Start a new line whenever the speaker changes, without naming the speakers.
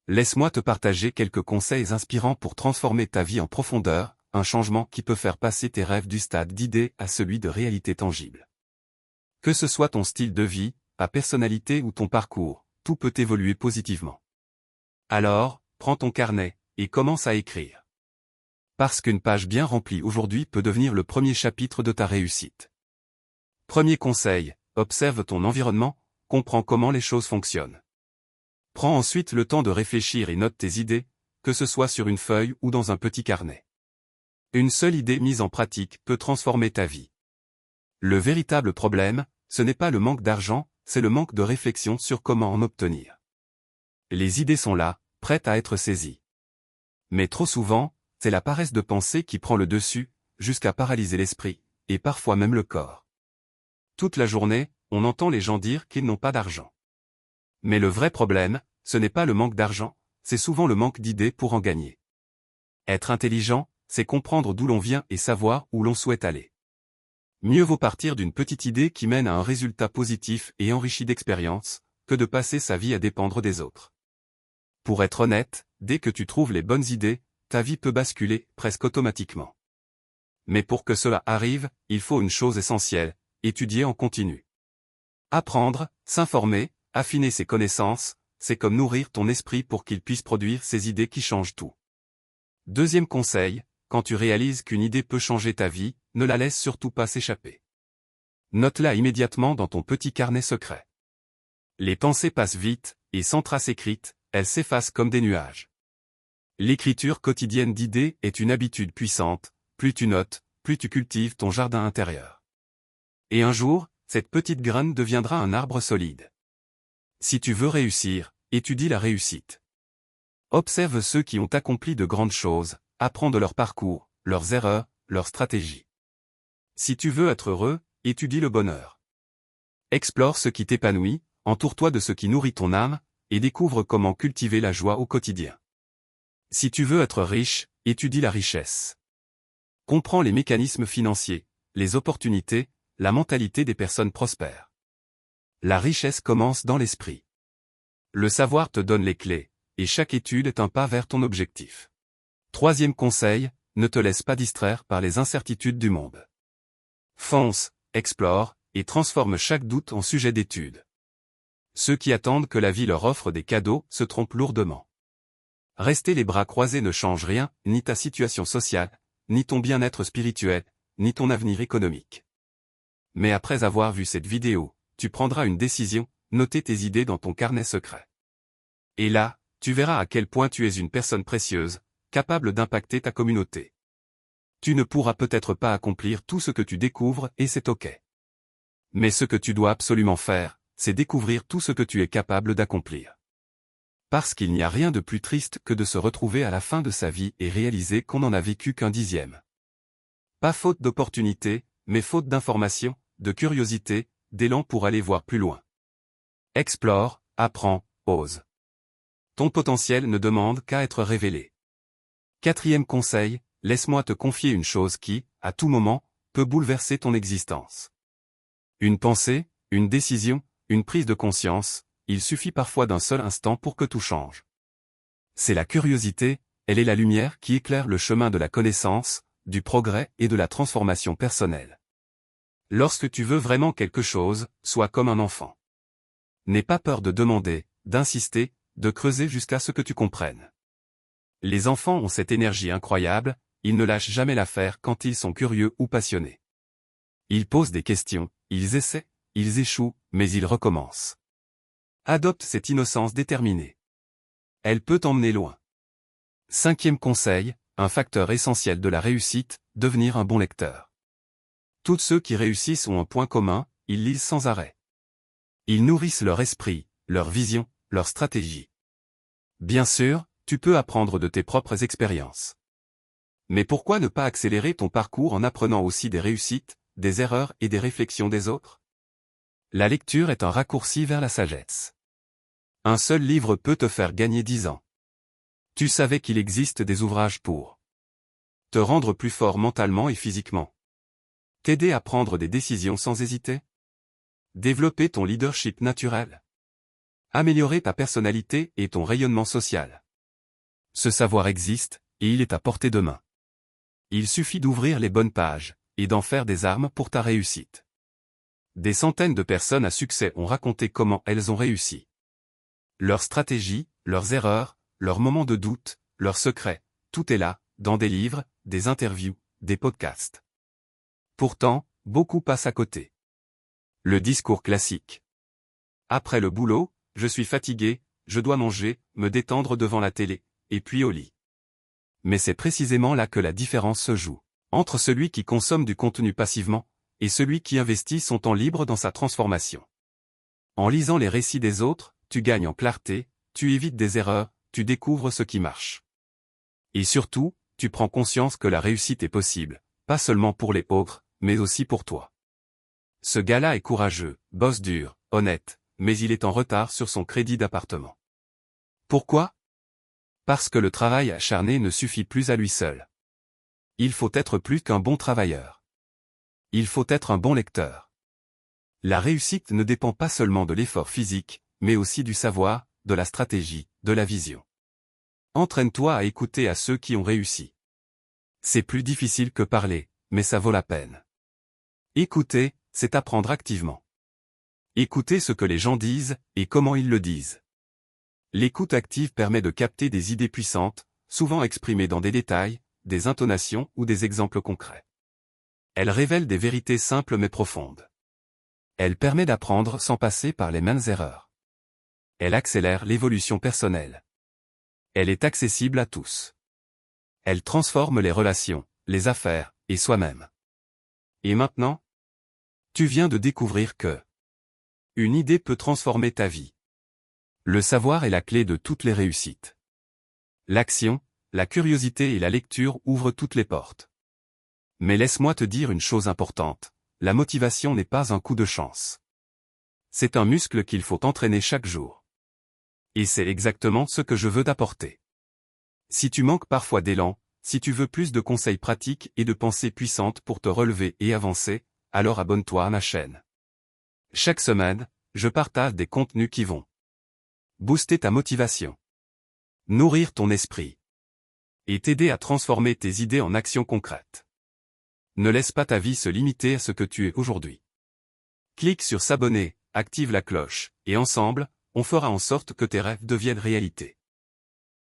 Laisse-moi te partager quelques conseils inspirants pour transformer ta vie en profondeur, un changement qui peut faire passer tes rêves du stade d'idée à celui de réalité tangible. Que ce soit ton style de vie, ta personnalité ou ton parcours, tout peut évoluer positivement. Alors, prends ton carnet, et commence à écrire. Parce qu'une page bien remplie aujourd'hui peut devenir le premier chapitre de ta réussite. Premier conseil, observe ton environnement, comprends comment les choses fonctionnent. Prends ensuite le temps de réfléchir et note tes idées, que ce soit sur une feuille ou dans un petit carnet. Une seule idée mise en pratique peut transformer ta vie. Le véritable problème, ce n'est pas le manque d'argent, c'est le manque de réflexion sur comment en obtenir. Les idées sont là, prêtes à être saisies. Mais trop souvent, c'est la paresse de penser qui prend le dessus, jusqu'à paralyser l'esprit, et parfois même le corps. Toute la journée, on entend les gens dire qu'ils n'ont pas d'argent. Mais le vrai problème, ce n'est pas le manque d'argent, c'est souvent le manque d'idées pour en gagner. Être intelligent, c'est comprendre d'où l'on vient et savoir où l'on souhaite aller. Mieux vaut partir d'une petite idée qui mène à un résultat positif et enrichi d'expérience, que de passer sa vie à dépendre des autres. Pour être honnête, dès que tu trouves les bonnes idées, ta vie peut basculer presque automatiquement. Mais pour que cela arrive, il faut une chose essentielle, étudier en continu. Apprendre, s'informer, affiner ses connaissances, c'est comme nourrir ton esprit pour qu'il puisse produire ces idées qui changent tout. Deuxième conseil, quand tu réalises qu'une idée peut changer ta vie, ne la laisse surtout pas s'échapper. Note-la immédiatement dans ton petit carnet secret. Les pensées passent vite, et sans trace écrite, elles s'effacent comme des nuages. L'écriture quotidienne d'idées est une habitude puissante, plus tu notes, plus tu cultives ton jardin intérieur. Et un jour, cette petite graine deviendra un arbre solide. Si tu veux réussir, étudie la réussite. Observe ceux qui ont accompli de grandes choses, apprends de leur parcours, leurs erreurs, leurs stratégies. Si tu veux être heureux, étudie le bonheur. Explore ce qui t'épanouit, entoure-toi de ce qui nourrit ton âme, et découvre comment cultiver la joie au quotidien. Si tu veux être riche, étudie la richesse. Comprends les mécanismes financiers, les opportunités, la mentalité des personnes prospères. La richesse commence dans l'esprit. Le savoir te donne les clés, et chaque étude est un pas vers ton objectif. Troisième conseil, ne te laisse pas distraire par les incertitudes du monde. Fonce, explore, et transforme chaque doute en sujet d'étude. Ceux qui attendent que la vie leur offre des cadeaux se trompent lourdement. Rester les bras croisés ne change rien, ni ta situation sociale, ni ton bien-être spirituel, ni ton avenir économique. Mais après avoir vu cette vidéo, tu prendras une décision, noter tes idées dans ton carnet secret. Et là, tu verras à quel point tu es une personne précieuse, capable d'impacter ta communauté. Tu ne pourras peut-être pas accomplir tout ce que tu découvres et c'est ok. Mais ce que tu dois absolument faire, c'est découvrir tout ce que tu es capable d'accomplir. Parce qu'il n'y a rien de plus triste que de se retrouver à la fin de sa vie et réaliser qu'on n'en a vécu qu'un dixième. Pas faute d'opportunité, mais faute d'information, de curiosité, d'élan pour aller voir plus loin. Explore, apprends, ose. Ton potentiel ne demande qu'à être révélé. Quatrième conseil, laisse-moi te confier une chose qui, à tout moment, peut bouleverser ton existence. Une pensée, une décision, une prise de conscience, il suffit parfois d'un seul instant pour que tout change. C'est la curiosité, elle est la lumière qui éclaire le chemin de la connaissance, du progrès et de la transformation personnelle. Lorsque tu veux vraiment quelque chose, sois comme un enfant. N'aie pas peur de demander, d'insister, de creuser jusqu'à ce que tu comprennes. Les enfants ont cette énergie incroyable, ils ne lâchent jamais l'affaire quand ils sont curieux ou passionnés. Ils posent des questions, ils essaient, ils échouent, mais ils recommencent. Adopte cette innocence déterminée. Elle peut t'emmener loin. Cinquième conseil, un facteur essentiel de la réussite, devenir un bon lecteur. Tous ceux qui réussissent ont un point commun, ils lisent sans arrêt. Ils nourrissent leur esprit, leur vision, leur stratégie. Bien sûr, tu peux apprendre de tes propres expériences. Mais pourquoi ne pas accélérer ton parcours en apprenant aussi des réussites, des erreurs et des réflexions des autres? La lecture est un raccourci vers la sagesse. Un seul livre peut te faire gagner 10 ans. Tu savais qu'il existe des ouvrages pour te rendre plus fort mentalement et physiquement. T'aider à prendre des décisions sans hésiter. Développer ton leadership naturel. Améliorer ta personnalité et ton rayonnement social. Ce savoir existe, et il est à portée de main. Il suffit d'ouvrir les bonnes pages, et d'en faire des armes pour ta réussite. Des centaines de personnes à succès ont raconté comment elles ont réussi. Leurs stratégies, leurs erreurs, leurs moments de doute, leurs secrets, tout est là, dans des livres, des interviews, des podcasts. Pourtant, beaucoup passent à côté. Le discours classique. Après le boulot, je suis fatigué, je dois manger, me détendre devant la télé, et puis au lit. Mais c'est précisément là que la différence se joue. Entre celui qui consomme du contenu passivement, et celui qui investit son temps libre dans sa transformation. En lisant les récits des autres, tu gagnes en clarté, tu évites des erreurs, tu découvres ce qui marche. Et surtout, tu prends conscience que la réussite est possible, pas seulement pour les pauvres, mais aussi pour toi. Ce gars-là est courageux, bosse dur, honnête, mais il est en retard sur son crédit d'appartement. Pourquoi? Parce que le travail acharné ne suffit plus à lui seul. Il faut être plus qu'un bon travailleur. Il faut être un bon lecteur. La réussite ne dépend pas seulement de l'effort physique, mais aussi du savoir, de la stratégie, de la vision. Entraîne-toi à écouter à ceux qui ont réussi. C'est plus difficile que parler, mais ça vaut la peine. Écouter, c'est apprendre activement. Écouter ce que les gens disent, et comment ils le disent. L'écoute active permet de capter des idées puissantes, souvent exprimées dans des détails, des intonations ou des exemples concrets. Elle révèle des vérités simples mais profondes. Elle permet d'apprendre sans passer par les mêmes erreurs. Elle accélère l'évolution personnelle. Elle est accessible à tous. Elle transforme les relations, les affaires, et soi-même. Et maintenant? Tu viens de découvrir que une idée peut transformer ta vie. Le savoir est la clé de toutes les réussites. L'action, la curiosité et la lecture ouvrent toutes les portes. Mais laisse-moi te dire une chose importante, la motivation n'est pas un coup de chance. C'est un muscle qu'il faut entraîner chaque jour. Et c'est exactement ce que je veux t'apporter. Si tu manques parfois d'élan, si tu veux plus de conseils pratiques et de pensées puissantes pour te relever et avancer, alors abonne-toi à ma chaîne. Chaque semaine, je partage des contenus qui vont booster ta motivation, nourrir ton esprit et t'aider à transformer tes idées en actions concrètes. Ne laisse pas ta vie se limiter à ce que tu es aujourd'hui. Clique sur s'abonner, active la cloche, et ensemble, on fera en sorte que tes rêves deviennent réalité.